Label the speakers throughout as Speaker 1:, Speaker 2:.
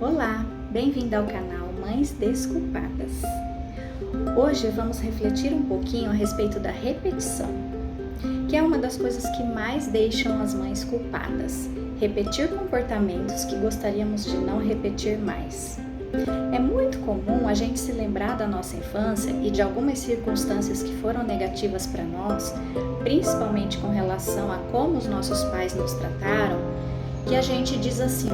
Speaker 1: Olá, bem-vinda ao canal Mães Desculpadas. Hoje vamos refletir um pouquinho a respeito da repetição, que é uma das coisas que mais deixam as mães culpadas. Repetir comportamentos que gostaríamos de não repetir mais. É muito comum a gente se lembrar da nossa infância e de algumas circunstâncias que foram negativas para nós, principalmente com relação a como os nossos pais nos trataram, que a gente diz assim: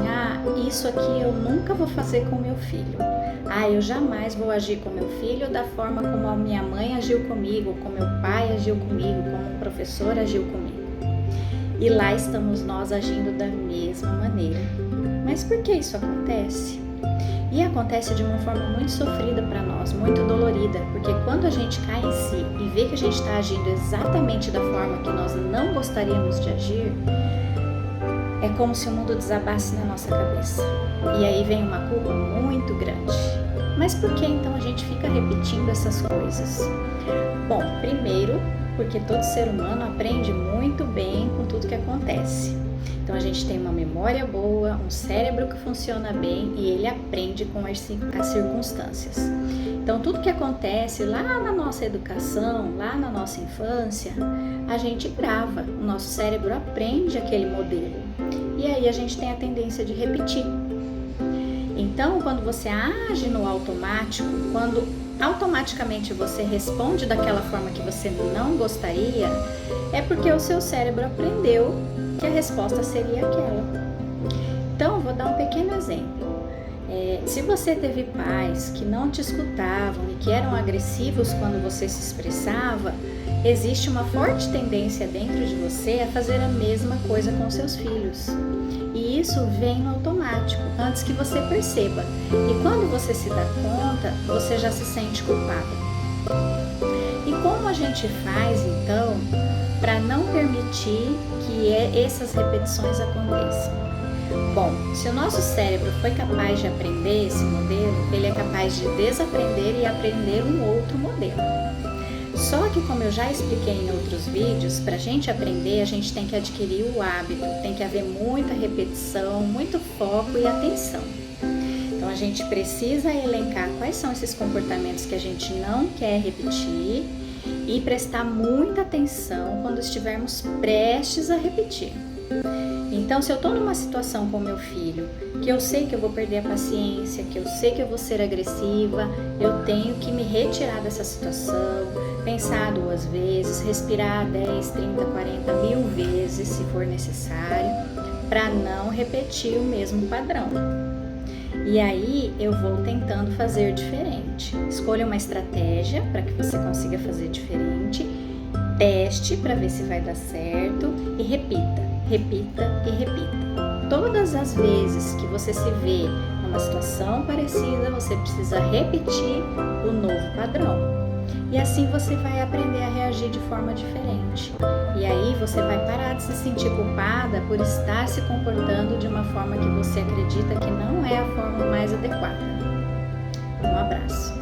Speaker 1: isso aqui eu nunca vou fazer com meu filho. Eu jamais vou agir com meu filho da forma como a minha mãe agiu comigo, como meu pai agiu comigo, como um professor agiu comigo. E lá estamos nós agindo da mesma maneira. Mas por que isso acontece? E acontece de uma forma muito sofrida para nós, muito dolorida, porque quando a gente cai em si e vê que a gente está agindo exatamente da forma que nós não gostaríamos de agir, é como se o mundo desabasse na nossa cabeça. E aí vem uma culpa muito grande. Mas por que então a gente fica repetindo essas coisas? Bom, primeiro, porque todo ser humano aprende muito bem com tudo que acontece. Então a gente tem uma memória boa, um cérebro que funciona bem e ele aprende com as circunstâncias. Então tudo que acontece lá na nossa educação, lá na nossa infância, a gente grava, o nosso cérebro aprende aquele modelo e aí a gente tem a tendência de repetir. Então quando você age no automático, quando automaticamente você responde daquela forma que você não gostaria, é porque o seu cérebro aprendeu que a resposta seria aquela. Então, vou dar um pequeno exemplo. Se você teve pais que não te escutavam e que eram agressivos quando você se expressava, existe uma forte tendência dentro de você a fazer a mesma coisa com seus filhos. E isso vem no automático, antes que você perceba. E quando você se dá conta, você já se sente culpada. E como a gente faz, então, para não permitir que essas repetições aconteçam? Bom, se o nosso cérebro foi capaz de aprender esse modelo, ele é capaz de desaprender e aprender um outro modelo. Só que, como eu já expliquei em outros vídeos, para a gente aprender, a gente tem que adquirir o hábito, tem que haver muita repetição, muito foco e atenção. Então, a gente precisa elencar quais são esses comportamentos que a gente não quer repetir e prestar muita atenção quando estivermos prestes a repetir. Então, se eu estou numa situação com meu filho, que eu sei que eu vou perder a paciência, que eu sei que eu vou ser agressiva, eu tenho que me retirar dessa situação, pensar 2 vezes, respirar 10, 30, 40 mil vezes, se for necessário, para não repetir o mesmo padrão. E aí eu vou tentando fazer diferente. Escolha uma estratégia para que você consiga fazer diferente, teste para ver se vai dar certo e repita. Repita e repita. Todas as vezes que você se vê numa situação parecida, você precisa repetir o novo padrão. E assim você vai aprender a reagir de forma diferente. E aí você vai parar de se sentir culpada por estar se comportando de uma forma que você acredita que não é a forma mais adequada. Um abraço.